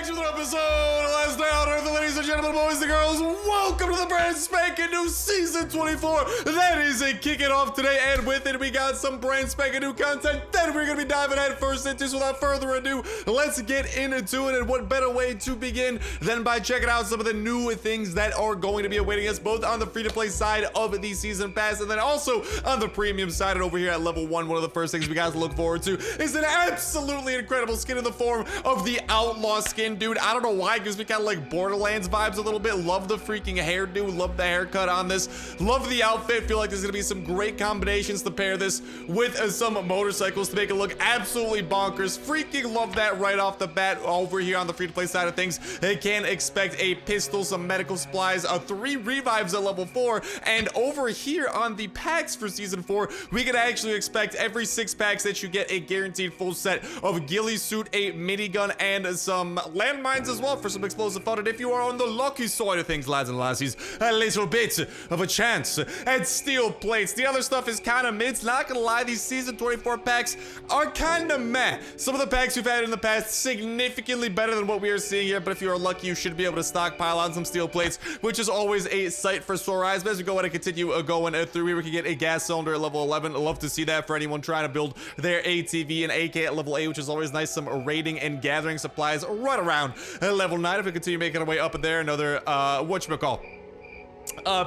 back to another episode of Last Day on Earth, ladies and gentlemen, boys and girls. Welcome to the brand spanking new season 24. That is it, kicking off today, and with it, we got some brand spanking new content that we're gonna be diving head first into. So without further ado, let's get into it. And what better way to begin than by checking out some of the new things that are going to be awaiting us, both on the free-to-play side of the season pass, and then also on the premium side. And over here at level 1, one of the first things we got to look forward to is an absolutely incredible skin in the form of the Outlaw skin, dude. I don't know why, it gives me kind of like Borderlands vibes a little bit. Love the freaking hairdo, love the haircut on this, love the outfit. Feel like there's gonna be some great combinations to pair this with some motorcycles to make it look absolutely bonkers. Freaking love that right off the bat. Over here on the free-to-play side of things, they can expect a pistol, some medical supplies, 3 revives at level 4, and over here on the packs for season 4, we can actually expect every 6 packs that you get a guaranteed full set of ghillie suit, a minigun, and some landmines as well for some explosive fun. And if you are on the lucky side of things, lads and lassies, a little bit of a chance at steel plates. The other stuff is kind of mid. Not gonna lie, these season 24 packs are kind of meh. Some of the packs we've had in the past significantly better than what we are seeing here, but if you are lucky, you should be able to stockpile on some steel plates, which is always a sight for sore eyes. But as we go ahead and continue going through here, we can get a gas cylinder at level 11. I love to see that for anyone trying to build their ATV and AK at level 8, which is always nice. Some raiding and gathering supplies right around level 9. If we continue making our way up there, another whatchamacall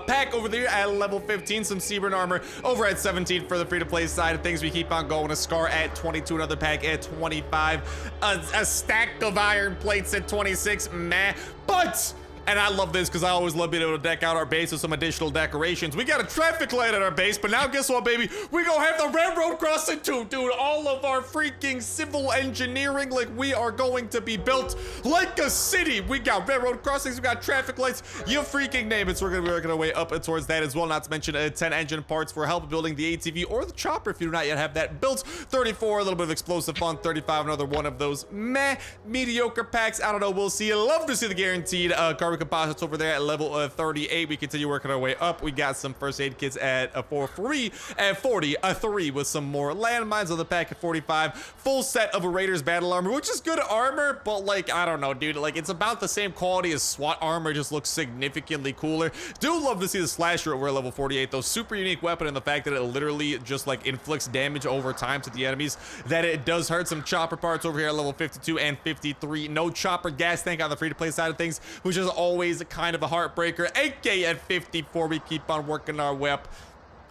pack over there at level 15, some Seaburn armor over at 17 for the free-to-play side of things. We keep on going. A scar at 22, another pack at 25, a stack of iron plates at 26. Meh, but and I love this because I always love being able to deck out our base with some additional decorations. We got a traffic light at our base, but now guess what, baby? We gonna have the railroad crossing too, dude. All of our freaking civil engineering, like we are going to be built like a city. We got railroad crossings, we got traffic lights, you freaking name it. So we're gonna be working our way up towards that as well. Not to mention 10 engine parts for help building the ATV or the chopper if you do not yet have that built. 34, a little bit of explosive fun. 35, another one of those meh, mediocre packs. I don't know, we'll see. Love to see the guaranteed carbon composites over there at level 38. We continue working our way up. We got some first aid kits at for free at 40, 3 with some more landmines on the pack at 45. Full set of a Raiders battle armor, which is good armor, but like, I don't know, dude, like it's about the same quality as SWAT armor, just looks significantly cooler. Do love to see the slasher over at level 48 though. Super unique weapon, and the fact that it literally just like inflicts damage over time to the enemies, that it does hurt. Some chopper parts over here at level 52 and 53. No chopper gas tank on the free-to-play side of things, which is always kind of a heartbreaker. AK at 54, we keep on working our way up.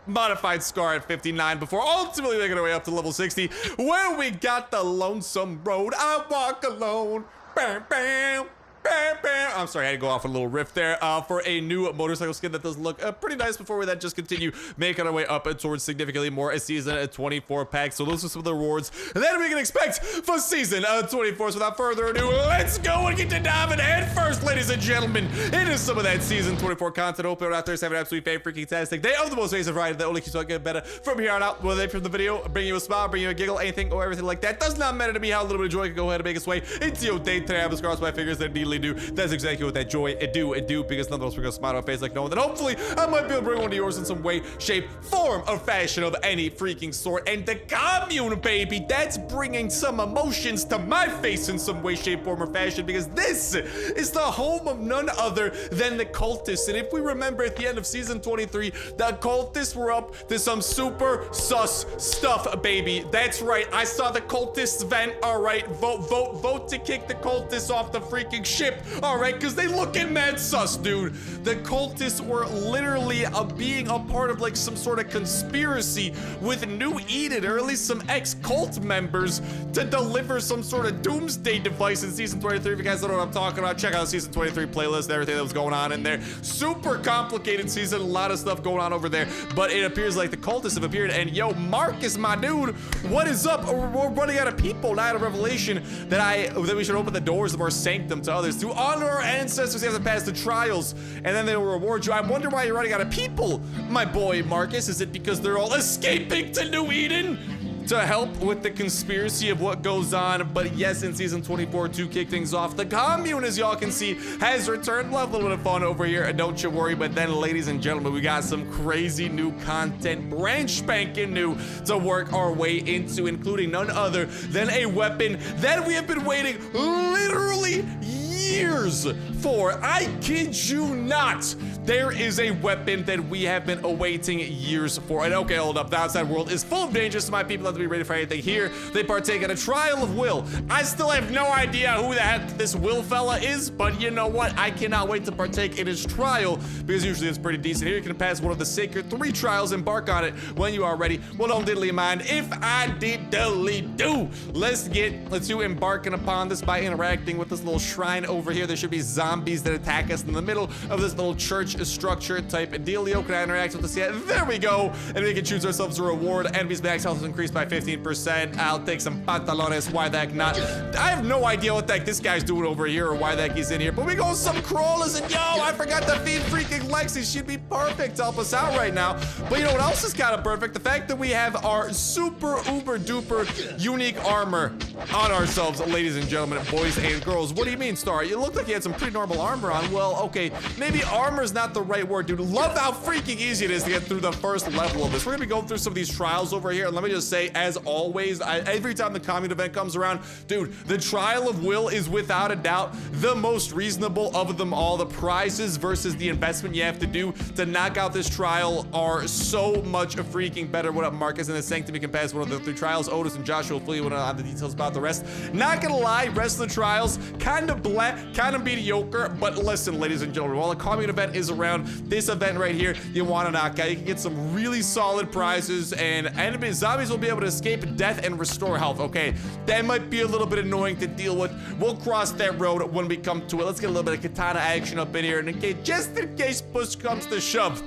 Modified scar at 59 before ultimately making our way up to level 60, where we got the lonesome road. I walk alone. Bam, bam. Bam, bam. I'm sorry, I had to go off a little riff there for a new motorcycle skin that does look pretty nice before we then just continue making our way up towards significantly more a season 24 pack. So those are some of the rewards that we can expect for season 24. So without further ado, let's go and get to diving head first, ladies and gentlemen. It is some of that season 24 content. Hope you're out there having an absolutely freaking fantastic day of the most amazing variety that only keeps on getting better from here on out. Whether they from the video, bring you a smile, bring you a giggle, anything or everything like that, does not matter to me. How a little bit of joy can go ahead and make its way into your day today. I have crossed my fingers that neatly do. That's exactly what that joy do, because none of us are gonna smile on our face like no one. Then hopefully I might be able to bring one to yours in some way, shape, form, or fashion of any freaking sort. And the Commune, baby, that's bringing some emotions to my face in some way, shape, form, or fashion, because this is the home of none other than the cultists. And if we remember at the end of season 23, the cultists were up to some super sus stuff, baby. That's right, I saw the cultists vent. All right, vote to kick the cultists off the freaking ship. All right, because they looking mad sus, dude. The cultists were literally being a part of like some sort of conspiracy with New Eden, or at least some ex-cult members, to deliver some sort of doomsday device in season 23. If you guys don't know what I'm talking about, check out the season 23 playlist and everything that was going on in there. Super complicated season, a lot of stuff going on over there, but it appears like the cultists have appeared. And yo, Marcus, my dude, what is up? We're running out of people. Now I had a revelation that we should open the doors of our sanctum to others to honor our ancestors. You have to pass the trials, and then they will reward you. I wonder why you're running out of people, my boy Marcus. Is it because they're all escaping to New Eden? to help with the conspiracy of what goes on. But yes, in season 24 to kick things off, the Commune, as y'all can see, has returned. We'll have a little bit of fun over here, don't you worry. But then, ladies and gentlemen, we got some crazy new content, brand spanking new, to work our way into, including none other than a weapon that we have been waiting literally years for. I kid you not. There is a weapon that we have been awaiting years for. And okay, hold up. The outside world is full of dangers, so my people have to be ready for anything. Here, they partake in a trial of will. I still have no idea who the heck this Will fella is, but you know what? I cannot wait to partake in his trial, because usually it's pretty decent. Here you can pass one of the sacred 3 trials, embark on it when you are ready. Well, don't diddly mind if I diddly do. Let's get to embarking upon this by interacting with this little shrine over here. There should be zombies that attack us in the middle of this little church structure type dealio. Can I interact with this yet? There we go. And we can choose ourselves a reward. Enemies max health is increased by 15%. I'll take some pantalones. Why the heck not? I have no idea what the heck this guy's doing over here or why the heck he's in here. But we go some crawlers, and yo, I forgot to feed freaking Lexi. She'd be perfect to help us out right now. But you know what else is kind of perfect? The fact that we have our super uber duper unique armor on ourselves, ladies and gentlemen, boys and girls. What do you mean, Star? You look like you had some pretty normal armor on. Well, okay, maybe armor's not the right word, dude. Love how freaking easy it is to get through the first level of this. We're gonna be going through some of these trials over here, and let me just say, as always, every time the Commune event comes around, dude, the trial of will is without a doubt the most reasonable of them all. The prizes versus the investment you have to do to knock out this trial are so much freaking better. What up, Marcus? In the Sanctum, you can pass one of the 3 trials. Otis and Joshua will fill you in on the details about the rest. Not gonna lie, rest of the trials, kind of black, kind of mediocre, but listen, ladies and gentlemen, while the Commune event is around, this event right here, you want to knock out. You can get some really solid prizes, and zombies will be able to escape death and restore health. Okay, that might be a little bit annoying to deal with. We'll cross that road when we come to it. Let's get a little bit of katana action up in here, and just in case push comes to shove,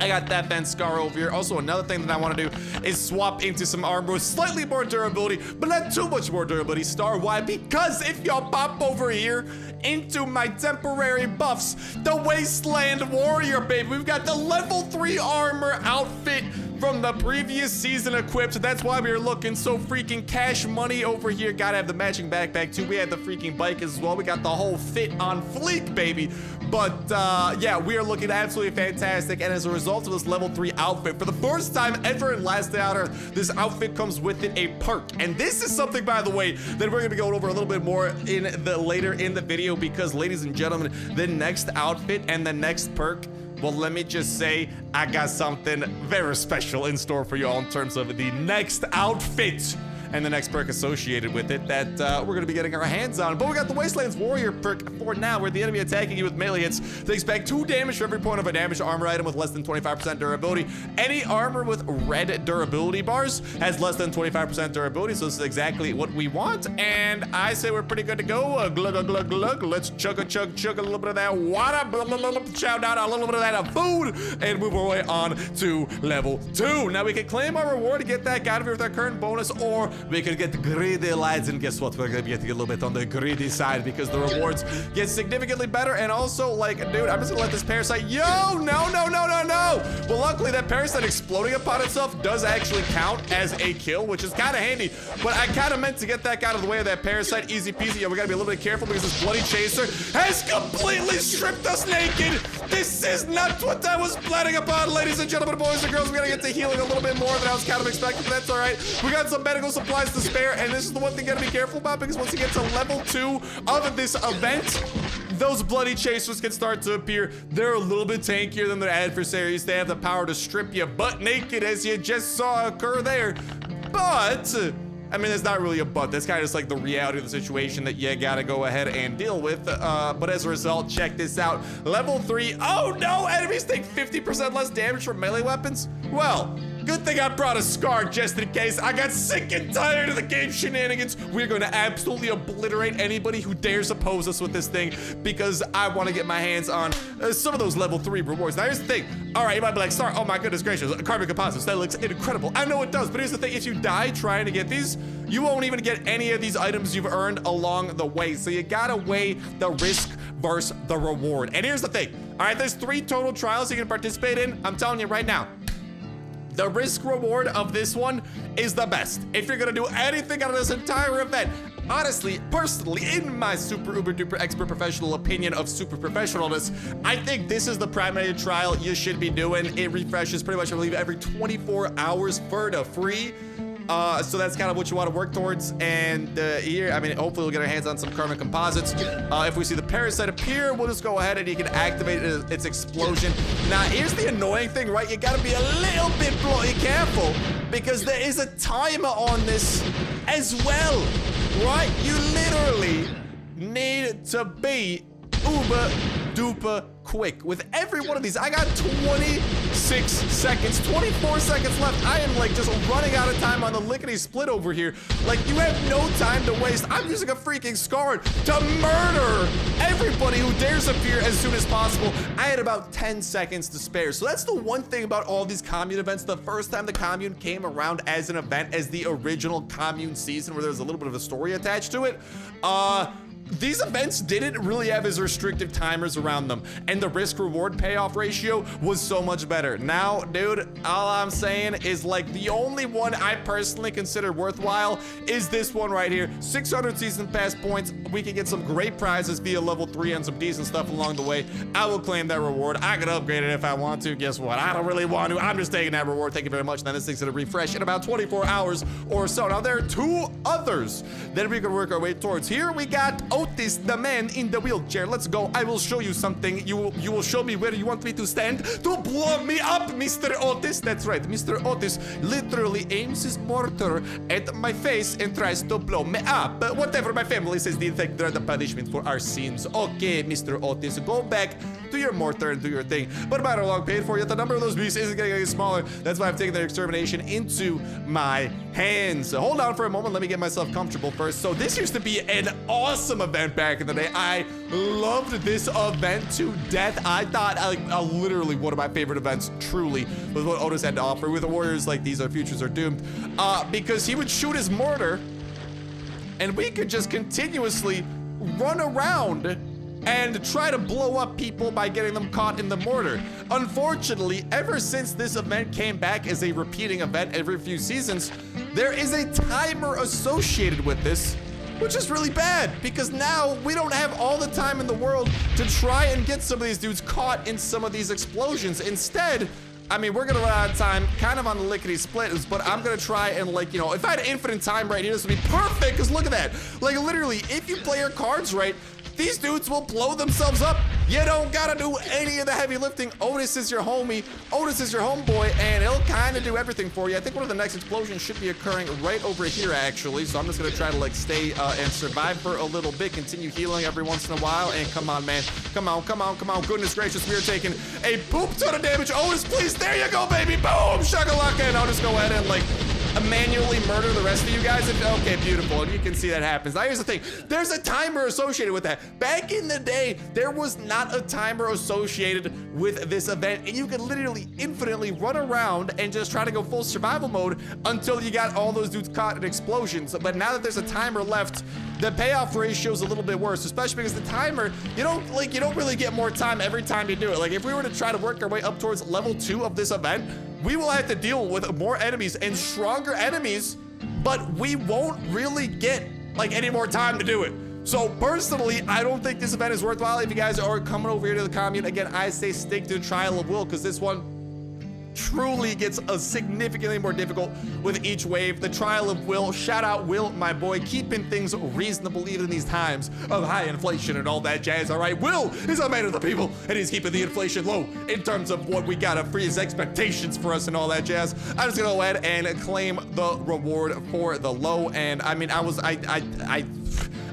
I got that Van Scar over here. Also, another thing that I want to do is swap into some armor with slightly more durability, but not too much more durability. Star, why? Because if y'all pop over here into my temporary buffs, the Wasteland Warrior, baby, we've got the level 3 armor outfit from the previous season equipped. That's why we are looking so freaking cash money over here. Gotta have the matching backpack too. We had the freaking bike as well. We got the whole fit on fleek, baby. But yeah, we are looking absolutely fantastic. And as a result of this level 3 outfit, for the first time ever in Last Day on Earth, this outfit comes with it a perk. And this is something, by the way, that we're gonna be going over a little bit more later in the video, because, ladies and gentlemen, the next outfit and the next perk, well, let me just say, I got something very special in store for y'all in terms of the next outfit and the next perk associated with it that we're going to be getting our hands on. But we got the Wasteland's Warrior perk for now, where the enemy attacking you with melee hits takes back 2 damage for every point of a damaged armor item with less than 25% durability. Any armor with red durability bars has less than 25% durability, so this is exactly what we want. And I say we're pretty good to go. Glug, glug, glug. Let's chug a little bit of that water, shout out a little bit of that food, and move our way on to level 2. Now we can claim our reward to get that out of here with our current bonus, or we could get greedy, lads, and guess what? We're gonna be getting a little bit on the greedy side, because the rewards get significantly better. And also, like, dude, I'm just gonna let this parasite, yo, no. Well, luckily that parasite exploding upon itself does actually count as a kill, which is kind of handy. But I kind of meant to get that out of the way of that parasite, easy peasy. Yeah, we gotta be a little bit careful, because this bloody chaser has completely stripped us naked. This is not what I was planning upon, ladies and gentlemen, boys and girls. We gotta get to healing a little bit more than I was kind of expecting, but that's all right. We got some medical supplies to spare, and this is the one thing you gotta be careful about, because once you get to level 2 of this event, those bloody chasers can start to appear. They're a little bit tankier than their adversaries. They have the power to strip you butt naked, as you just saw occur there. But I mean, it's not really a but. That's kind of just like the reality of the situation that you gotta go ahead and deal with. But as a result, check this out. Level 3, oh no, enemies take 50% less damage from melee weapons. Well, good thing I brought a Scar just in case. I got sick and tired of the game shenanigans. We're going to absolutely obliterate anybody who dares oppose us with this thing, because I want to get my hands on some of those level 3 rewards. Now, here's the thing. All right, you might be like, Star, oh my goodness gracious, carbon composites, that looks incredible. I know it does, but here's the thing. If you die trying to get these, you won't even get any of these items you've earned along the way. So you gotta weigh the risk versus the reward. And here's the thing. All right, there's 3 total trials you can participate in. I'm telling you right now, The risk reward of this one is the best. If you're gonna do anything out of this entire event, honestly, personally, in my super uber duper expert professional opinion of super professionalness, I think this is the primary trial you should be doing. It refreshes pretty much, I believe, every 24 hours for the free. So that's kind of what you want to work towards. And here, I mean, hopefully we'll get our hands on some Karma Composites. If we see the parasite appear, we'll just go ahead and you can activate its explosion. Now, here's the annoying thing, right? You got to be a little bit bloody careful because there is a timer on this as well, right? You literally need to be uber duper quick with every one of these. I got 26 seconds, 24 seconds left. I am like just running out of time on the lickety split over here. Like, you have no time to waste. I'm using a freaking Scarred to murder everybody who dares appear as soon as possible. I had about 10 seconds to spare. So that's the one thing about all these Commune events. The first time the Commune came around as an event, as the original Commune season where there was a little bit of a story attached to it, these events didn't really have as restrictive timers around them, and the risk reward payoff ratio was so much better. Now, dude, all I'm saying is like the only one I personally consider worthwhile is this one right here. 600 season pass points. We can get some great prizes via level 3 and some decent stuff along the way. I will claim that reward. I could upgrade it if I want to. Guess what? I don't really want to. I'm just taking that reward. Thank you very much. Then this thing's gonna refresh in about 24 hours or so. Now, there are 2 others that we can work our way towards. Here we got Otis, the man in the wheelchair. Let's go. I will show you something. You will show me where you want me to stand to blow me up, Mr. Otis. That's right. Mr. Otis literally aims his mortar at my face and tries to blow me up. But whatever my family says, the effect are the punishment for our sins. Okay, Mr. Otis, go back to your mortar and do your thing. But no matter how long paid for, yet the number of those beasts isn't getting any smaller. That's why I've taken their extermination into my hands. So hold on for a moment. Let me get myself comfortable first. So this used to be an awesome event back in the day. I loved this event to death. I thought literally one of my favorite events truly was what Otis had to offer with warriors like these. Our futures are doomed, because he would shoot his mortar and we could just continuously run around and try to blow up people by getting them caught in the mortar. Unfortunately, ever since this event came back as a repeating event every few seasons, there is a timer associated with this, which is really bad because now we don't have all the time in the world to try and get some of these dudes caught in some of these explosions. Instead, I mean, we're gonna run out of time kind of on the lickety splits, but I'm gonna try and, like, you know, if I had infinite time right here, this would be perfect, because look at that. Like, literally, if you play your cards right, these dudes will blow themselves up. You don't gotta do any of the heavy lifting. Otis is your homie. Otis is your homeboy, and he'll kind of do everything for you. I think one of the next explosions should be occurring right over here, actually. So I'm just gonna try to, like, stay and survive for a little bit. Continue healing every once in a while. And come on, man. Come on, come on, come on. Goodness gracious, we are taking a poop ton of damage. Otis, please. There you go, baby. Boom. Shakalaka. And I'll just go ahead and, like, manually murder the rest of you guys. Okay, beautiful. And you can see that happens. Now, here's the thing. There's a timer associated with that. Back in the day, there was not a timer associated with this event, and you could literally infinitely run around and just try to go full survival mode until you got all those dudes caught in explosions. But now that there's a timer left, the payoff ratio is a little bit worse, especially because the timer, you don't really get more time every time you do it. Like, if we were to try to work our way up towards level 2 of this event, we will have to deal with more enemies and stronger enemies, but we won't really get, like, any more time to do it. So personally, I don't think this event is worthwhile. If you guys are coming over here to the Commune, again, I say stick to the Trial of Will, because this one truly gets significantly more difficult with each wave. The Trial of Will, shout out Will, my boy, keeping things reasonable even in these times of high inflation and all that jazz. All right, Will is a man of the people, and he's keeping the inflation low in terms of what we gotta free his expectations for us and all that jazz. I'm just gonna go ahead and claim the reward for the low. And I mean, I'm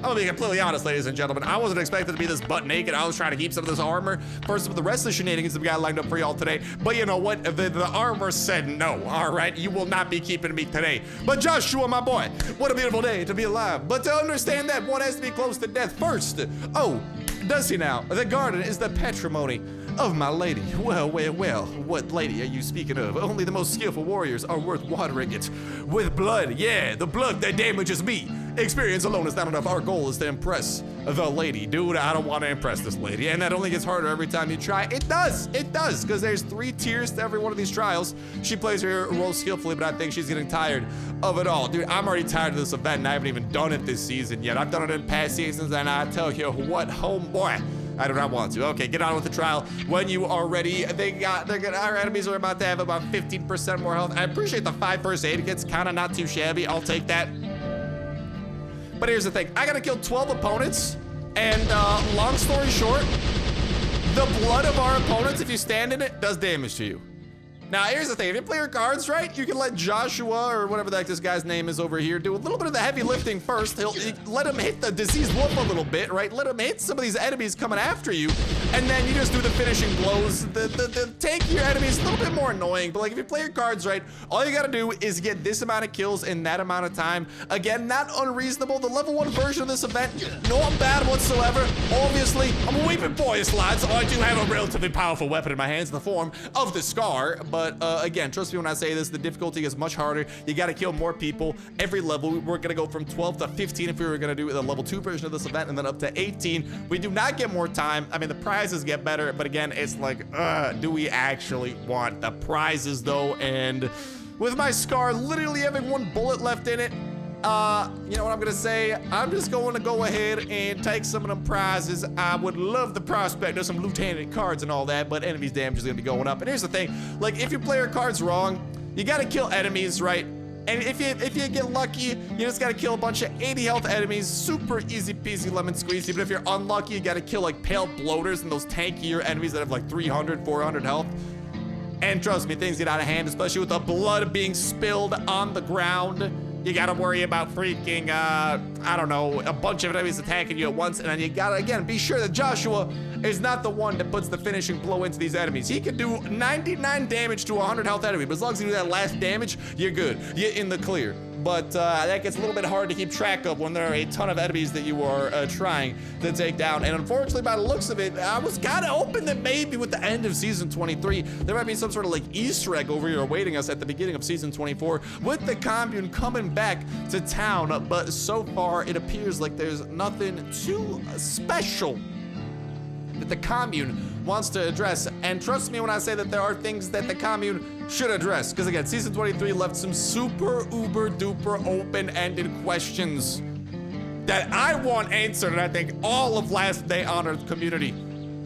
gonna be completely honest, ladies and gentlemen. I wasn't expected to be this butt naked. I was trying to keep some of this armor for some of the rest of the shenanigans that we got lined up for y'all today. But you know what? The armor said no. All right, you will not be keeping me today. But Joshua, my boy, what a beautiful day to be alive. But to understand that, one has to be close to death first. Oh, does he now? The garden is the patrimony of my lady. Well, well, well, what lady are you speaking of? Only the most skillful warriors are worth watering it with blood. Yeah, the blood that damages me experience alone is not enough. Our goal is to impress the lady. Dude, I don't want to impress this lady. And that only gets harder every time you try. It does, because there's 3 tiers to every one of these trials. She plays her role skillfully, but I think she's getting tired of it all. Dude, I'm already tired of this event, and I haven't even done it this season yet. I've done it in past seasons, and I tell you what, homeboy, I do not want to. Okay, get on with the trial when you are ready. Our enemies are about to have about 15% more health. I appreciate the 5 first aid kits, kind of not too shabby. I'll take that. But here's the thing, I gotta kill 12 opponents, and long story short, the blood of our opponents, if you stand in it, does damage to you. Now, here's the thing, if you play your cards right, you can let Joshua, or whatever the heck this guy's name is over here, do a little bit of the heavy lifting first. Let him hit the diseased wolf a little bit, right? Let him hit some of these enemies coming after you, and then you just do the finishing blows. The tankier enemies, a little bit more annoying, but like if you play your cards right, all you gotta do is get this amount of kills in that amount of time. Again, not unreasonable. The level 1 version of this event, not bad whatsoever. Obviously, I'm a weeping boyish, lads. I do have a relatively powerful weapon in my hands in the form of the Scar, but again, trust me when I say this, the difficulty is much harder. You gotta kill more people every level. We're gonna go from 12 to 15 if we were gonna do the level 2 version of this event, and then up to 18. We do not get more time. I mean, the prizes get better, but again, it's like, do we actually want the prizes though? And with my Scar literally having 1 bullet left in it, you know what I'm gonna say? I'm just going to go ahead and take some of them prizes. I would love the prospect of some lieutenant cards and all that, but enemies damage is gonna be going up. And here's the thing, like if you play your cards wrong, you gotta kill enemies, right? And if you get lucky, you just gotta kill a bunch of 80 health enemies, super easy peasy lemon squeezy. But if you're unlucky, you gotta kill like pale bloaters and those tankier enemies that have like 300, 400 health. And trust me, things get out of hand, especially with the blood being spilled on the ground. You gotta worry about freaking, I don't know, a bunch of enemies attacking you at once, and then you gotta, again, be sure that Joshua is not the one that puts the finishing blow into these enemies. He can do 99 damage to a 100 health enemy, but as long as you do that last damage, you're good. You're in the clear. But that gets a little bit hard to keep track of when there are a ton of enemies that you are trying to take down. And unfortunately, by the looks of it, I was kind of hoping that maybe with the end of season 23, there might be some sort of like Easter egg over here awaiting us at the beginning of season 24 with the Commune coming back to town. But so far, it appears like there's nothing too special that the Commune wants to address. And trust me when I say that there are things that the Commune should address, because again, season 23 left some super uber duper open-ended questions that I want answered, and I think all of Last Day on Earth community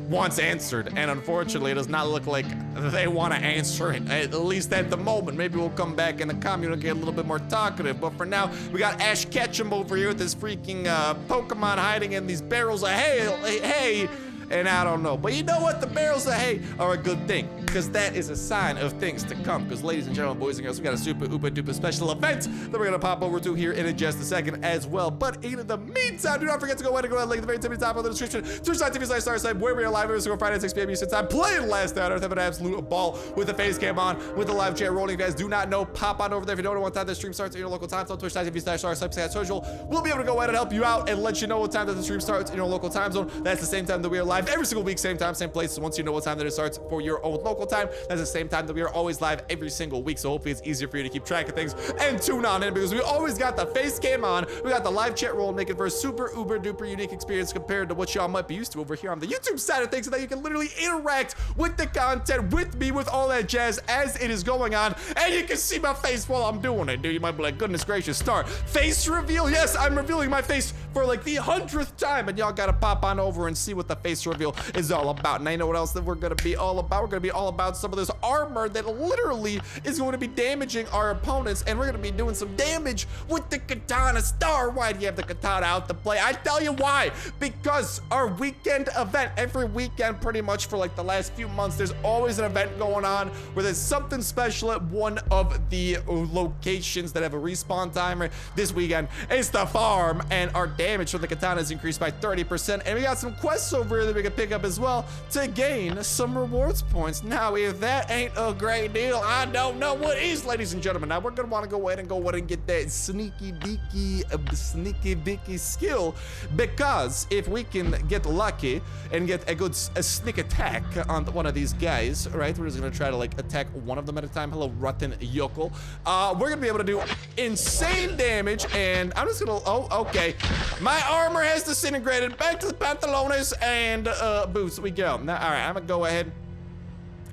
wants answered. And unfortunately, it does not look like they want to answer it, at least at the moment. Maybe we'll come back and the Commune will get a little bit more talkative, but for now, we got Ash Ketchum over here with this freaking Pokemon hiding in these barrels of hay. And I don't know, but you know what? The barrels of hay are a good thing, because that is a sign of things to come. Because ladies and gentlemen, boys and girls, we got a super uber duper special event that we're gonna pop over to here in just a second as well. But in the meantime, do not forget to go ahead and link at the very tip of the top of the description. Twitch.tv/Starsnipe, where we are live every single Friday at 6 p.m. Eastern time, playing Last Day on Earth, have an absolute ball with the face cam on, with the live chat rolling. If you guys do not know, pop on over there. If you don't know what time the stream starts in your local time zone, Twitch.tv/Starsnipe, we'll be able to go ahead and help you out and let you know what time that the stream starts in your local time zone. That's the same time that we are live every single week, same time, same place. So once you know what time that it starts for your own local time, that's the same time that we are always live every single week. So hopefully it's easier for you to keep track of things and tune on in, because we always got the face cam on, we got the live chat roll, making for a super uber duper unique experience compared to what y'all might be used to over here on the YouTube side of things, so that you can literally interact with the content, with me, with all that jazz as it is going on. And you can see my face while I'm doing it, dude. You might be like, goodness gracious, Star, face reveal? Yes, I'm revealing my face for like the 100th time, and y'all gotta pop on over and see what the face reveal is all about. And I know what else that we're gonna be all about. We're gonna be all about some of this armor that literally is going to be damaging our opponents, and we're gonna be doing some damage with the katana. Star, why do you have the katana out to play? I tell you why, because our weekend event, every weekend pretty much for like the last few months, there's always an event going on where there's something special at one of the locations that have a respawn timer. This weekend it's the farm, and our damage from the katana is increased by 30%, and we got some quests over here that we can pick up as well to gain some rewards points. Now Now, if that ain't a great deal, I don't know what is, ladies and gentlemen. Now, we're gonna wanna go ahead and get that sneaky beaky skill, because if we can get lucky and get a sneak attack on one of these guys, right? We're just gonna try to like attack one of them at a time. Hello, rotten yokel. We're gonna be able to do insane damage, and I'm just gonna, oh, okay. My armor has disintegrated. Back to the pantalones and boots we go. Now, all right, I'm gonna go ahead,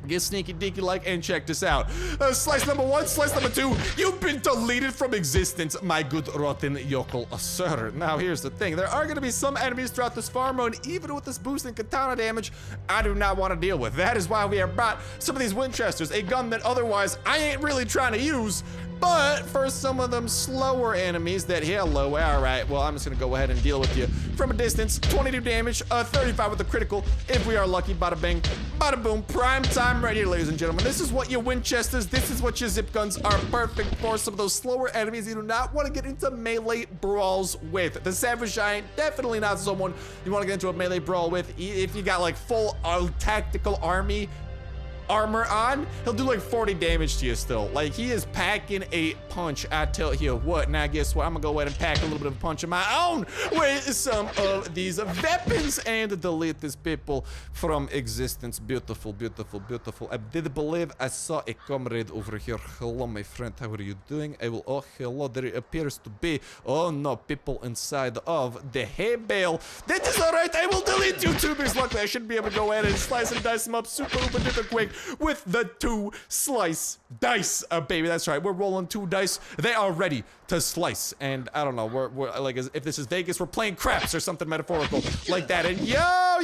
get sneaky deaky like, and check this out. Slice number 1, slice number 2. You've been deleted from existence, my good rotten yokel sir. Now here's the thing. There are gonna be some enemies throughout this farm mode, even with this boost in katana damage, I do not want to deal with. That is why we have brought some of these Winchesters, a gun that otherwise I ain't really trying to use. But for some of them slower enemies that, hello, all right, well, I'm just gonna go ahead and deal with you from a distance. 22 damage, 35 with the critical, if we are lucky. Bada bing, bada boom, prime time right here, ladies and gentlemen. This is what your Winchesters, this is what your zip guns are perfect for. Some of those slower enemies you do not want to get into melee brawls with. The Savage Giant, definitely not someone you want to get into a melee brawl with. If you got like full tactical armor on, he'll do like 40 damage to you still. Like, he is packing a punch, I tell you what. Now guess what, I'm gonna go ahead and pack a little bit of a punch of my own with some of these weapons and delete these people from existence. Beautiful, beautiful, beautiful. I did believe I saw a comrade over here. Hello, my friend, how are you doing? Oh, hello, there appears to be, oh no, people inside of the hay bale. That is all right, I will delete you too, because luckily I should be able to go ahead and slice and dice them up super duper quick with the 2 slice dice, baby. That's right, we're rolling 2 dice. They are ready to slice, and I don't know, we're like, as if this is Vegas, we're playing craps or something metaphorical like that. And yo,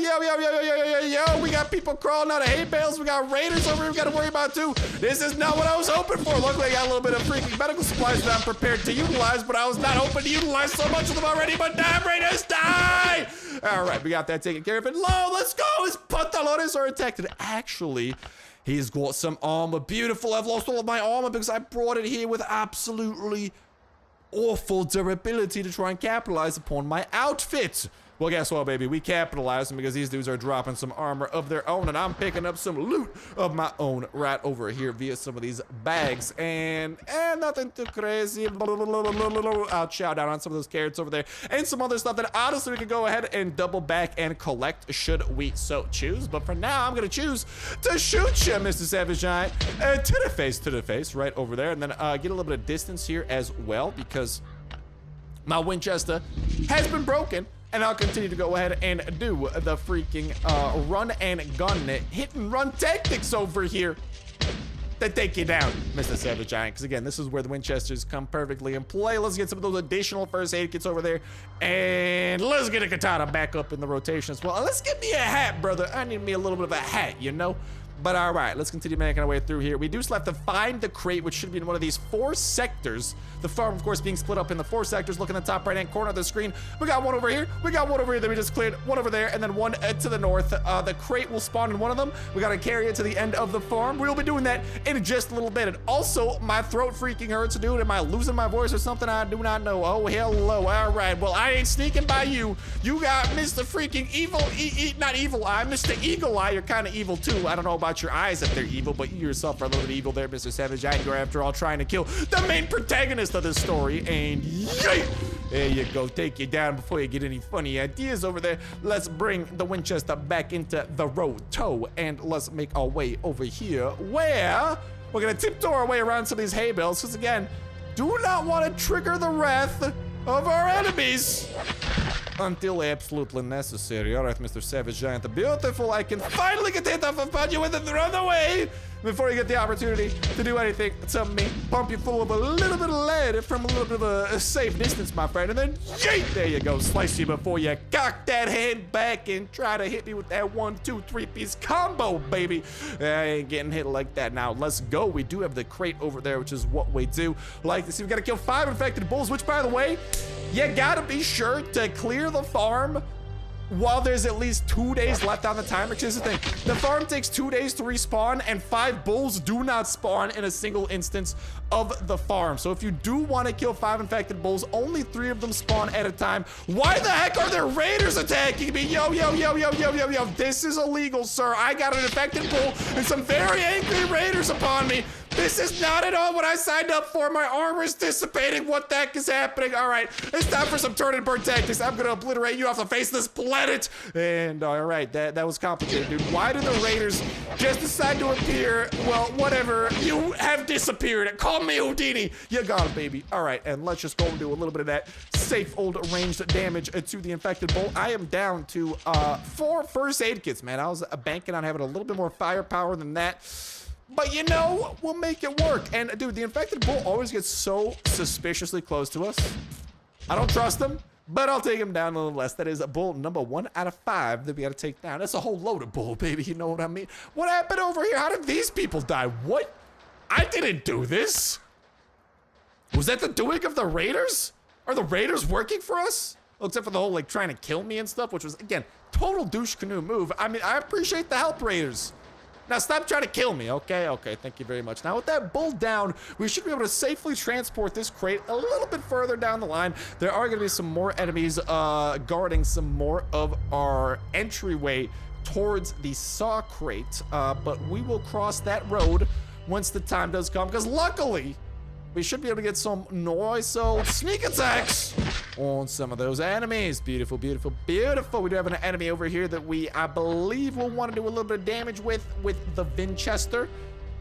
we got people crawling out of hay bales. We got raiders over here we gotta worry about too. This is not what I was hoping for. Luckily I got a little bit of freaking medical supplies that I'm prepared to utilize, but I was not hoping to utilize so much of them already. But damn, raiders, die! All right, we got that taken care of. And let's go. His pantalones are protected. Actually, he's got some armor. Beautiful. I've lost all of my armor because I brought it here with absolutely awful durability to try and capitalize upon my outfit. Well, guess what, baby? We capitalized them because these dudes are dropping some armor of their own, and I'm picking up some loot of my own right over here via some of these bags. And nothing too crazy. I'll chow down on some of those carrots over there and some other stuff that honestly we could go ahead and double back and collect should we so choose. But for now, I'm gonna choose to shoot you, Mr. Savage Giant, to the face, right over there, and then get a little bit of distance here as well because my Winchester has been broken. And I'll continue to go ahead and do the freaking run and gun hit and run tactics over here to take you down, Mr. Savage Giant. Because again, this is where the Winchesters come perfectly in play. Let's get some of those additional first aid kits over there. And let's get a katana back up in the rotation as well. And let's get me a hat, brother. I need me a little bit of a hat, you know? But all right, let's continue making our way through here. We do still have to find the crate, which should be in one of these 4 sectors. The farm, of course, being split up in the 4 sectors. Look in the top right-hand corner of the screen. We got one over here. We got one over here that we just cleared. One over there, and then one to the north. The crate will spawn in one of them. We got to carry it to the end of the farm. We'll be doing that in just a little bit. And also, my throat freaking hurts, dude. Am I losing my voice or something? I do not know. Oh, hello. All right. Well, I ain't sneaking by you. You got Mr. freaking evil. Not evil eye. Mr. Eagle Eye. You're kind of evil, too. I don't know about your eyes if they're evil, but you yourself are a little bit evil there, Mr. Savage Giant. You're after all trying to kill the main protagonist of this story, and yay! There you go, take you down before you get any funny ideas over there. Let's bring the Winchester back into the roto, and let's make our way over here, where we're gonna tiptoe our way around some of these hay bales, because again, do not want to trigger the wrath of our enemies until absolutely necessary. All right, Mr. Savage Giant, the beautiful, I can finally get hit off upon you and then run away before you get the opportunity to do anything to me. Pump you full of a little bit of lead from a little bit of a safe distance, my friend, and then yeet, there you go, slice you before you cock that head back and try to hit me with that 1, 2, 3-piece combo, baby. I ain't getting hit like that. Now, let's go. We do have the crate over there, which is what we do like to see. We gotta kill 5 infected bulls, which, by the way, you gotta be sure to clear the farm while there's at least 2 days left on the timer. Because here's the thing, the farm takes 2 days to respawn, and 5 bulls do not spawn in a single instance of the farm. So if you do want to kill 5 infected bulls, only 3 of them spawn at a time. Why the heck are there raiders attacking me? Yo, this is illegal, sir. I got an infected bull and some very angry raiders upon me. This is not at all what I signed up for. My armor is dissipating. What the heck is happening? All right, it's time for some turn and burn tactics. I'm gonna obliterate you off the face of this planet. And all right, that was complicated, dude. Why did the raiders just decide to appear? Well, whatever. You have disappeared. Call me Houdini. You got it, baby. All right, and let's just go and do a little bit of that safe old ranged damage to the infected bull. I am down to 4 first aid kits, man. I was banking on having a little bit more firepower than that. But you know, we'll make it work. And dude, the infected bull always gets so suspiciously close to us. I don't trust him, but I'll take him down nonetheless. That is a bull number 1 out of 5 that we gotta take down. That's a whole load of bull, baby. You know what I mean? What happened over here? How did these people die? What? I didn't do this. Was that the doing of the raiders? Are the raiders working for us? Well, except for the whole like trying to kill me and stuff, which was again, total douche canoe move. I mean, I appreciate the help, raiders. Now stop trying to kill me, okay? Okay, thank you very much. Now with that bull down, we should be able to safely transport this crate a little bit further down the line. There are gonna be some more enemies guarding some more of our entryway towards the saw crate, but we will cross that road once the time does come, because luckily, we should be able to get some nice old sneak attacks on some of those enemies. Beautiful, beautiful, beautiful. We do have an enemy over here that I believe will want to do a little bit of damage with the Winchester.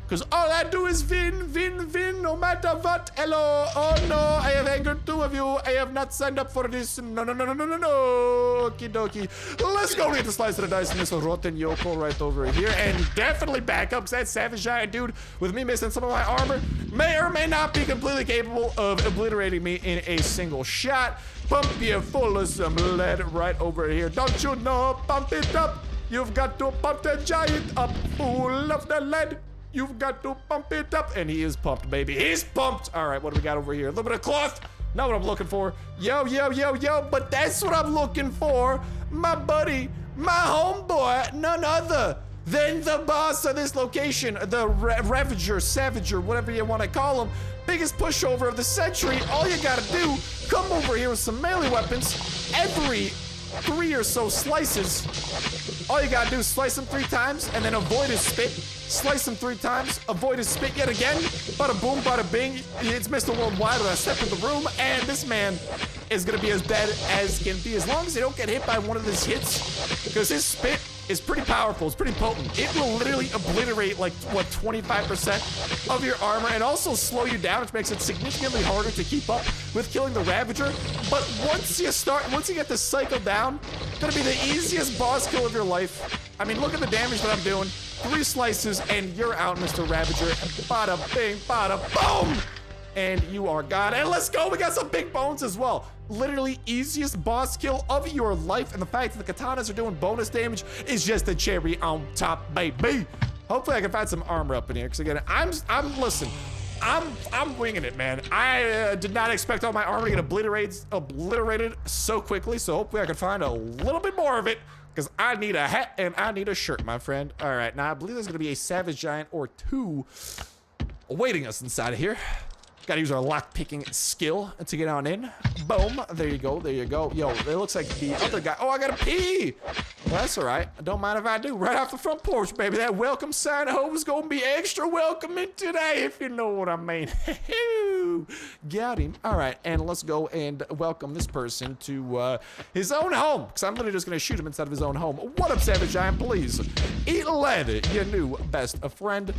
Because all I do is win, no matter what. Hello, oh no, I have angered 2 of you. I have not signed up for this. No. Okie dokie. Let's go get the slice of the dice and this rotten Yoko right over here. And definitely back up, because that savage giant dude, with me missing some of my armor, may or may not be completely capable of obliterating me in a single shot. Pump you full of some lead right over here. Don't you know? Pump it up. You've got to pump the giant up full of the lead. You've got to pump it up. And he is pumped, baby. He's pumped. All right, what do we got over here? A little bit of cloth. Not what I'm looking for. Yo. But that's what I'm looking for. My buddy, my homeboy, none other than the boss of this location. The Ravager, Savager, whatever you want to call him. Biggest pushover of the century. All you got to do, come over here with some melee weapons. Every 3 or so slices, all you gotta do is slice him 3 times and then avoid his spit. Slice him 3 times, avoid his spit yet again. Bada boom, bada bing. It's Mr. Worldwide when I step in the room, and this man is gonna be as bad as can be, as long as they don't get hit by one of his hits, because his spit is pretty powerful. It's pretty potent. It will literally obliterate like what, 25% of your armor, and also slow you down, which makes it significantly harder to keep up with killing the Ravager. But once you get this cycle down, it's gonna be the easiest boss kill of your life. I mean, look at the damage that I'm doing. 3 slices and you're out, Mr. Ravager. Bada bing, bada boom! And you are gone. And let's go, we got some big bones as well. Literally easiest boss kill of your life, and the fact that the katanas are doing bonus damage is just a cherry on top, baby. Hopefully I can find some armor up in here, because again, listen, I'm winging it, man. I did not expect all my armor to get obliterated so quickly, so hopefully I can find a little bit more of it, because I need a hat and I need a shirt, my friend. All right, now I believe there's gonna be a savage giant or 2 awaiting us inside of here. Gotta use our lock-picking skill to get on in. Boom. There you go. There you go. Yo, it looks like the other guy. Oh, I gotta pee. Well, that's all right. Don't mind if I do. Right off the front porch, baby. That welcome sign, I hope, is gonna be extra welcoming today, if you know what I mean. Got him. All right, and let's go and welcome this person to his own home, because I'm literally just gonna shoot him inside of his own home. What up, Savage Giant? Please eat lead, your new best friend,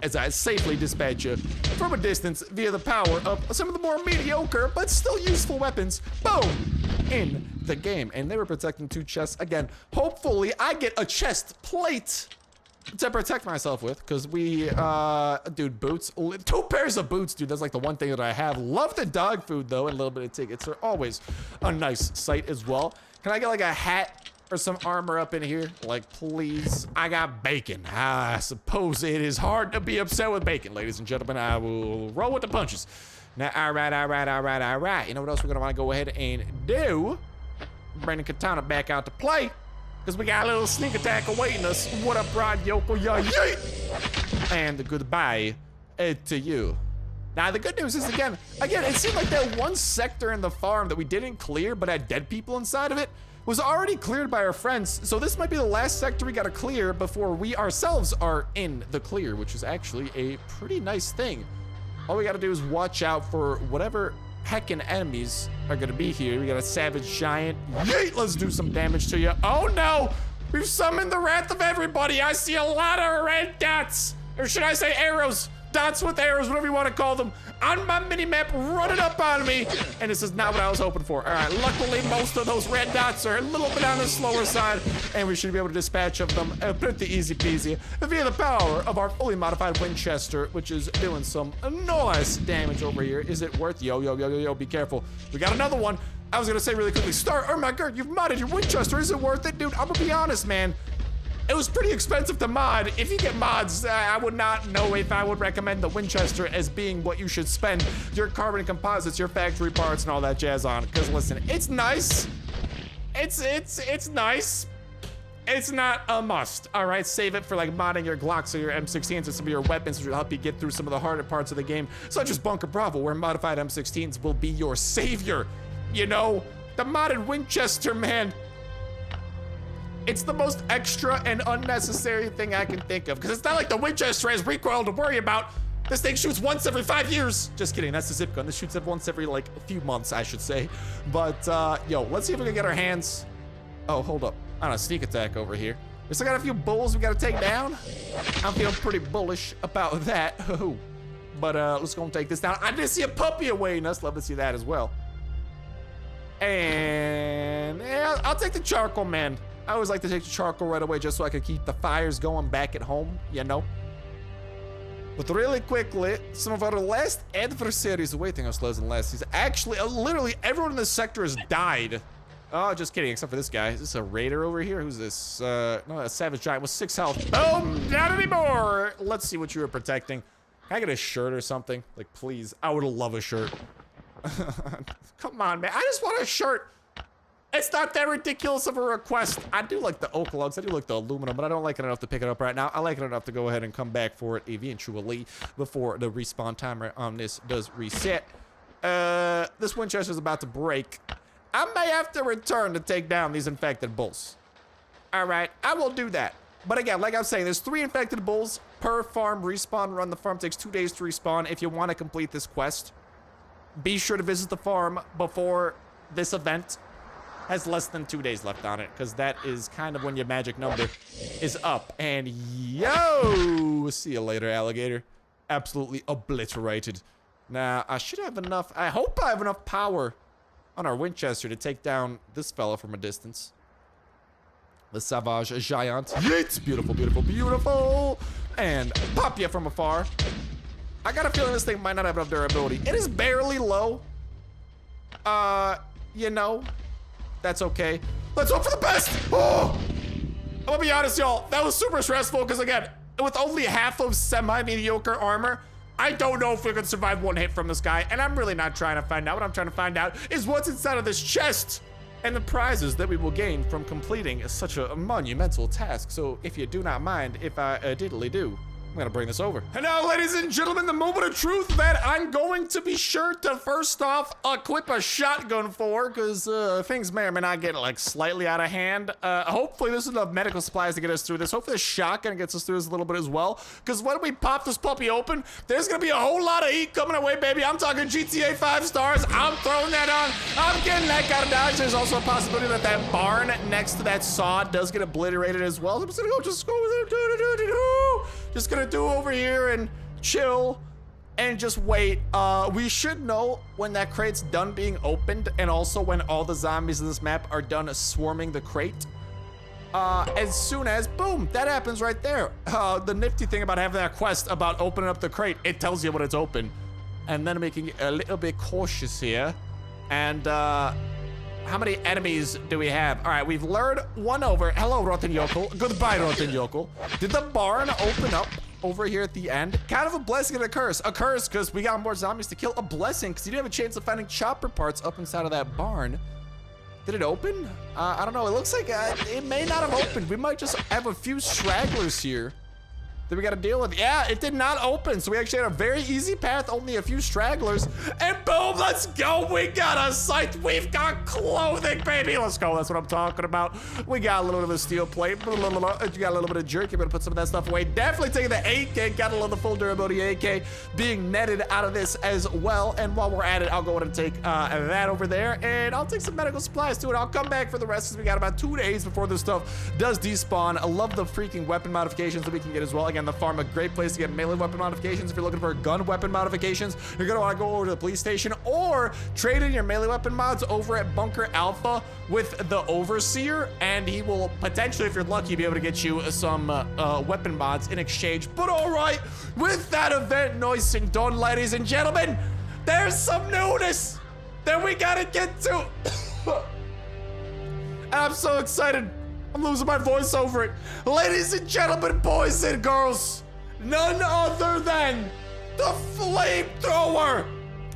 as I safely dispatch you from a distance via the power of some of the more mediocre but still useful weapons, boom, in the game. And they were protecting 2 chests. Again, hopefully I get a chest plate to protect myself with, because dude, boots, 2 pairs of boots, dude, that's like the one thing that I have. Love the dog food, though, and a little bit of tickets are always a nice sight as well. Can I get like a hat or some armor up in here? Like, please. I got bacon. I suppose it is hard to be upset with bacon, ladies and gentlemen. I will roll with the punches. Now, all right. You know what else we're gonna want to go ahead and do? bringing Katana back out to play, because we got a little sneak attack awaiting us. What up, Rod Yoko? Yeah, yeet! And goodbye to you. Now, the good news is, again, it seemed like that one sector in the farm that we didn't clear but had dead people inside of it was already cleared by our friends. So this might be the last sector we gotta clear before we ourselves are in the clear, which is actually a pretty nice thing. All we gotta do is watch out for whatever heckin' enemies are gonna be here. We got a savage giant. Yeet, let's do some damage to you. Oh no, we've summoned the wrath of everybody. I see a lot of red dots, or should I say arrows? Dots with arrows, whatever you want to call them, on my mini-map, running up on me. And this is not what I was hoping for. All right, luckily, most of those red dots are a little bit on the slower side, and we should be able to dispatch of them pretty easy peasy via the power of our fully modified Winchester, which is doing some nice damage over here. Is it worth? Yo, be careful. We got another one. I was gonna say really quickly, oh my God, you've modded your Winchester. Is it worth it? Dude, I'm gonna be honest, man. It was pretty expensive to mod. If you get mods, I would not know if I would recommend the Winchester as being what you should spend your carbon composites, your factory parts, and all that jazz on. Because listen, it's nice. It's nice. It's not a must. All right, save it for like modding your Glocks or your M16s and some of your weapons, which will help you get through some of the harder parts of the game, such as Bunker Bravo, where modified M16s will be your savior. You know, the modded Winchester, man. It's the most extra and unnecessary thing I can think of, because it's not like the Winchester has recoil to worry about. This thing shoots once every 5 years. Just kidding, that's the zip gun. This shoots once every like a few months, I should say. But yo, let's see if we can get our hands. Oh, hold up, on a sneak attack over here. We still got a few bulls we gotta take down. I'm feeling pretty bullish about that. But let's go and take this down. I did see a puppy awaiting us. Love to see that as well. And yeah, I'll take the charcoal, man. I always like to take the charcoal right away just so I can keep the fires going back at home, you know? But really quickly, some of our last adversaries awaiting us, in last season. Actually, literally everyone in this sector has died. Oh, just kidding, except for this guy. Is this a raider over here? Who's this? No, a savage giant with 6 health. Boom, not anymore. Let's see what you were protecting. Can I get a shirt or something? Like, please, I would love a shirt. Come on, man, I just want a shirt. It's not that ridiculous of a request. I do like the oak logs, I do like the aluminum, but I don't like it enough to pick it up right now. I like it enough to go ahead and come back for it eventually before the respawn timer on this does reset. This Winchester's about to break. I may have to return to take down these infected bulls. All right, I will do that. But again, like I'm saying, there's 3 infected bulls per farm respawn run. The farm takes 2 days to respawn. If you want to complete this quest, be sure to visit the farm before this event has less than 2 days left on it, because that is kind of when your magic number is up. And yo, see you later, alligator. Absolutely obliterated. Now, I should have enough, I hope I have enough power on our Winchester to take down this fella from a distance. The Savage Giant. Yeet! Beautiful, beautiful, beautiful. And pop you from afar. I got a feeling this thing might not have enough durability. It is barely low. You know, that's okay. Let's hope for the best. Oh! I'm gonna be honest, y'all. That was super stressful because, again, with only half of semi-mediocre armor, I don't know if we could survive 1 hit from this guy, and I'm really not trying to find out. What I'm trying to find out is what's inside of this chest and the prizes that we will gain from completing such a monumental task. So if you do not mind, if I diddly do, I'm gonna bring this over. And now, ladies and gentlemen, the moment of truth that I'm going to be sure to first off equip a shotgun for, because things may or may not get like slightly out of hand. Hopefully this is enough medical supplies to get us through this. Hopefully the shotgun gets us through this a little bit as well, because when we pop this puppy open, there's gonna be a whole lot of heat coming away, baby. I'm talking GTA 5 stars. I'm throwing that on. I'm getting that kind of dodge. There's also a possibility that that barn next to that saw does get obliterated as well. I'm just gonna go with it. Just gonna do over here and chill and just wait. We should know when that crate's done being opened, and also when all the zombies in this map are done swarming the crate. As soon as, boom, that happens right there. The nifty thing about having that quest about opening up the crate, it tells you when it's open. And then making it a little bit cautious here. And how many enemies do we have? All right, we've lured one over. Hello, Rotten Yokel. Goodbye, Rotten Yokel. Did the barn open up over here at the end? Kind of a blessing and a curse. A curse because we got more zombies to kill. A blessing because you do have a chance of finding chopper parts up inside of that barn. Did it open? I don't know. It looks like it may not have opened. We might just have a few stragglers here that we got to deal with. Yeah, it did not open. So we actually had a very easy path, only a few stragglers. And boom, let's go. We got a scythe. We've got clothing, baby. Let's go. That's what I'm talking about. We got a little bit of a steel plate. You got a little bit of jerk. You're going to put some of that stuff away. Definitely taking the AK. Got a little full durability AK being netted out of this as well. And while we're at it, I'll go ahead and take that over there. And I'll take some medical supplies to it. I'll come back for the rest, since we got about 2 days before this stuff does despawn. I love the freaking weapon modifications that we can get as well. Again, the farm, a great place to get melee weapon modifications. If you're looking for gun weapon modifications, you're gonna want to go over to the police station or trade in your melee weapon mods over at Bunker Alpha with the Overseer, and he will potentially, if you're lucky, be able to get you some weapon mods in exchange. But all right, with that event noising done, ladies and gentlemen, there's some newness that we gotta get to. And I'm so excited. I'm losing my voice over it. Ladies and gentlemen, boys and girls, none other than the Flamethrower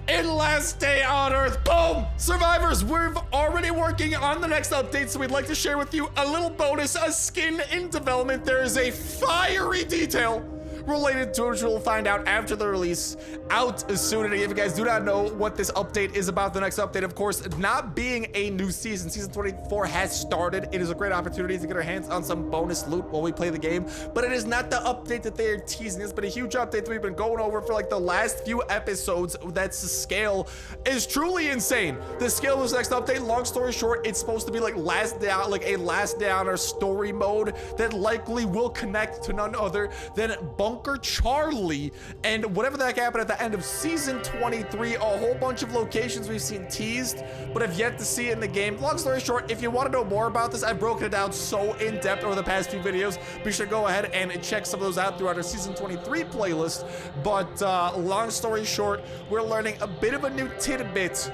in Last Day on Earth. Boom! Survivors, we're already working on the next update, so we'd like to share with you a little bonus, a skin in development. There is a fiery detail related to it, which we'll find out after the release, out soon. And if you guys do not know what this update is about, the next update, of course, not being a new season, season 24 has started. It is a great opportunity to get our hands on some bonus loot while we play the game, but it is not the update that they are teasing. It's been a huge update that we've been going over for like the last few episodes. That's the scale is truly insane. The scale of this next update, long story short, it's supposed to be like last down, like a last down or story mode that likely will connect to none other than Bunker Charlie, and whatever that happened at the end of season 23, a whole bunch of locations we've seen teased but have yet to see it in the game. Long story short, if you want to know more about this, I've broken it down so in depth over the past few videos. Be sure to go ahead and check some of those out throughout our season 23 playlist. But long story short, we're learning a bit of a new tidbit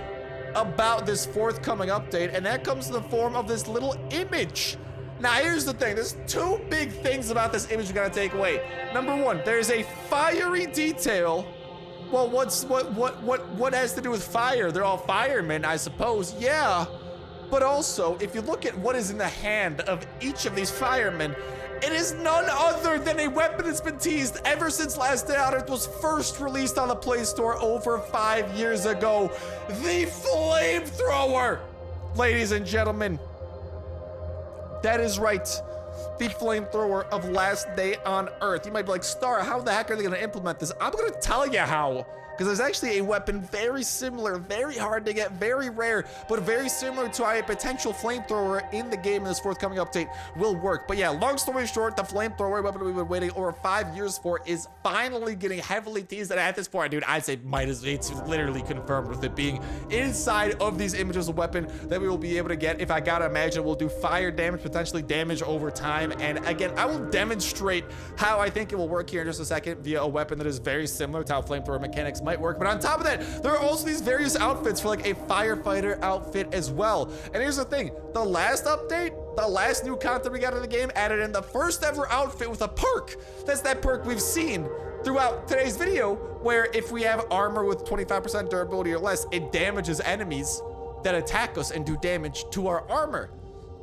about this forthcoming update, and that comes in the form of this little image. Now, here's the thing. There's two big things about this image we gotta take away. Number one, there's a fiery detail. Well, what has to do with fire? They're all firemen, I suppose. Yeah. But also, if you look at what is in the hand of each of these firemen, it is none other than a weapon that's been teased ever since Last Day on Earth was first released on the Play Store over 5 years ago. The Flamethrower, ladies and gentlemen. That is right, the Flamethrower of Last Day on Earth. You might be like, Star, how the heck are they gonna implement this? I'm gonna tell you how. Because there's actually a weapon very similar, very hard to get, very rare, but very similar to how a potential flamethrower in the game in this forthcoming update will work. But yeah, long story short, the flamethrower weapon we've been waiting over 5 years for is finally getting heavily teased. And at this point, dude, I'd say it's literally confirmed with it being inside of these images of weapon that we will be able to get. If I gotta imagine, we'll do fire damage, potentially damage over time. And again, I will demonstrate how I think it will work here in just a second via a weapon that is very similar to how flamethrower mechanics might work. But on top of that, there are also these various outfits for like a firefighter outfit as well. And here's the thing, the last update, the last new content we got in the game added in the first ever outfit with a perk. That's that perk we've seen throughout today's video, where if we have armor with 25% durability or less, it damages enemies that attack us and do damage to our armor.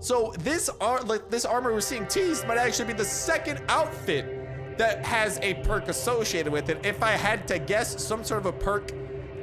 So this armor we're seeing teased might actually be the second outfit that has a perk associated with it. If I had to guess, some sort of a perk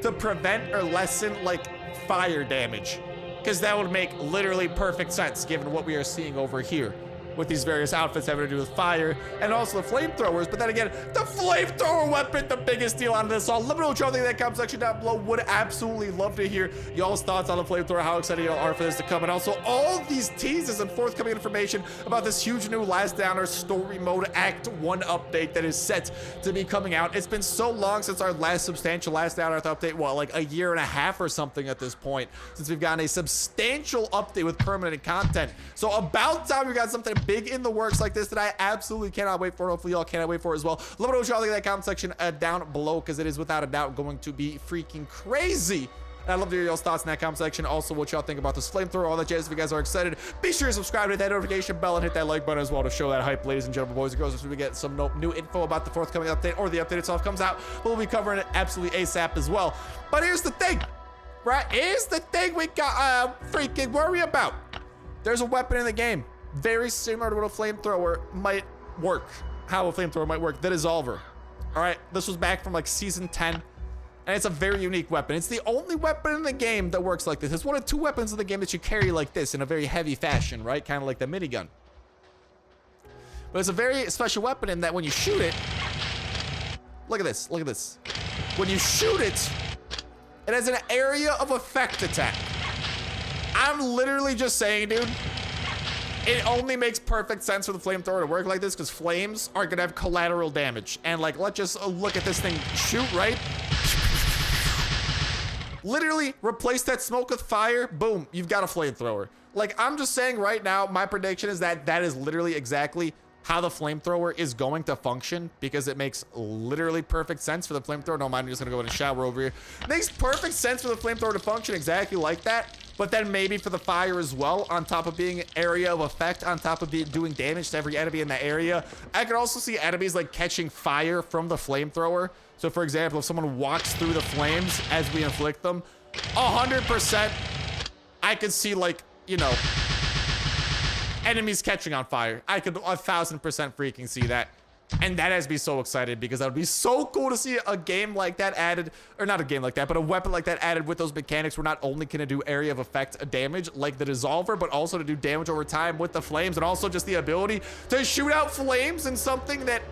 to prevent or lessen like fire damage, because that would make literally perfect sense given what we are seeing over here with these various outfits having to do with fire and also the flamethrowers. But then again, the flamethrower weapon, the biggest deal on this all. Let me know what y'all think in that comment section down below. Would absolutely love to hear y'all's thoughts on the flamethrower, how excited y'all are for this to come, and also all these teases and forthcoming information about this huge new Last Day on Earth story mode Act 1 update that is set to be coming out. It's been so long since our last substantial Last Day on Earth update, well, like a year and a half or something at this point, since we've gotten a substantial update with permanent content. So about time we got something big in the works like this that I absolutely cannot wait for. Hopefully y'all cannot wait for as well. Let me know what y'all think in that comment section down below, because it is without a doubt going to be freaking crazy. And I'd love to hear y'all's thoughts in that comment section. Also, what y'all think about this flamethrower, all that jazz. If you guys are excited, be sure to subscribe, hit that notification bell, and hit that like button as well to show that hype, ladies and gentlemen, boys and girls, as we get some new info about the forthcoming update, or the update itself comes out. We'll be covering it absolutely ASAP as well. But here's the thing. right, is the thing we got freaking worry about. There's a weapon in the game very similar to what a flamethrower might work. How a flamethrower might work, the Dissolver. All right, this was back from like season 10, and it's a very unique weapon. It's the only weapon in the game that works like this. It's one of 2 weapons in the game that you carry like this in a very heavy fashion, right? Kind of like the minigun. But it's a very special weapon in that when you shoot it, look at this, look at this. When you shoot it, it has an area of effect attack. I'm literally just saying, dude, it only makes perfect sense for the flamethrower to work like this because flames are gonna have collateral damage. And like, let's just look at this thing shoot, right? Literally replace that smoke with fire, boom, you've got a flamethrower. Like, I'm just saying right now, my prediction is that that is literally exactly how the flamethrower is going to function because it makes literally perfect sense for the flamethrower. Don't mind, I'm just gonna go in and shower over here. Makes perfect sense for the flamethrower to function exactly like that, but then maybe for the fire as well, on top of being area of effect, on top of doing damage to every enemy in that area. I could also see enemies like catching fire from the flamethrower. So for example, if someone walks through the flames as we inflict them, 100%, I could see like, you know, enemies catching on fire. I could 1000% freaking see that. And that has me so excited because that would be so cool to see a game like that added, or not a game like that, but a weapon like that added with those mechanics where not only can it do area of effect damage like the Dissolver, but also to do damage over time with the flames, and also just the ability to shoot out flames in something that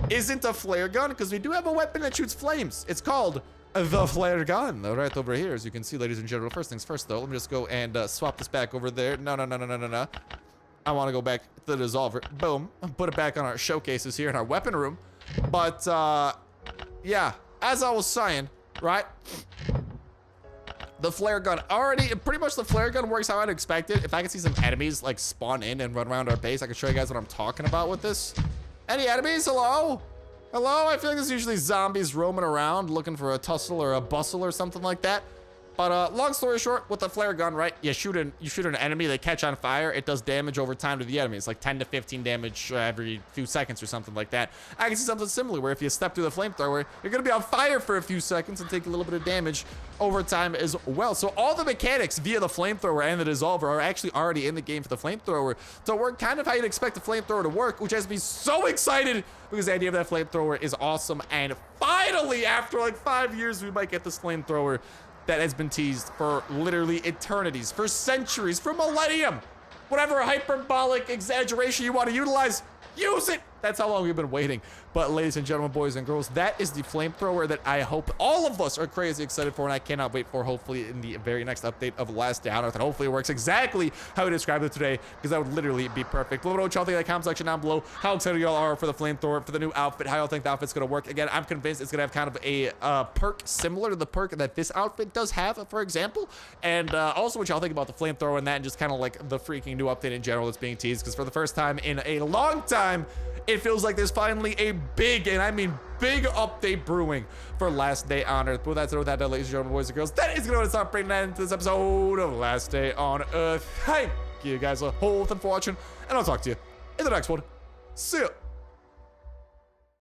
isn't a flare gun, because we do have a weapon that shoots flames. It's called the flare gun right over here, as you can see, ladies and gentlemen. First things first, though, let me just go and swap this back over there. No. I want to go back to the Dissolver. Boom. Put it back on our showcases here in our weapon room. But, yeah, as I was saying, right? The flare gun pretty much the flare gun works how I'd expect it. If I can see some enemies, like, spawn in and run around our base, I can show you guys what I'm talking about with this. Any enemies? Hello? Hello? I feel like there's usually zombies roaming around looking for a tussle or a bustle or something like that. But long story short, with the flare gun, right, you shoot an enemy, they catch on fire, it does damage over time to the enemy. It's like 10 to 15 damage every few seconds or something like that. I can see something similar where if you step through the flamethrower, you're gonna be on fire for a few seconds and take a little bit of damage over time as well. So all the mechanics via the flamethrower and the Dissolver are actually already in the game for the flamethrower to work kind of how you'd expect the flamethrower to work, which has me so excited because the idea of that flamethrower is awesome. And finally, after like 5 years, we might get this flamethrower that has been teased for literally eternities, for centuries, for millennium. Whatever hyperbolic exaggeration you want to utilize, use it. That's how long we've been waiting. But ladies and gentlemen, boys and girls, that is the flamethrower that I hope all of us are crazy excited for, and I cannot wait for hopefully in the very next update of Last Day on Earth. And hopefully it works exactly how we described it today, because that would literally be perfect. Let me know what y'all think in the comment section down below. How excited y'all are for the flamethrower, for the new outfit, how y'all think the outfit's gonna work. Again, I'm convinced it's gonna have kind of a perk similar to the perk that this outfit does have, for example. And also what y'all think about the flamethrower and that, and just kind of like the freaking new update in general that's being teased, because for the first time in a long time, it feels like there's finally a big, and I mean big, update brewing for Last Day on Earth. But with that said, ladies and gentlemen, boys and girls, that is going to start bringing that into this episode of Last Day on Earth. Thank you guys a whole lot for watching, and I'll talk to you in the next one. See ya.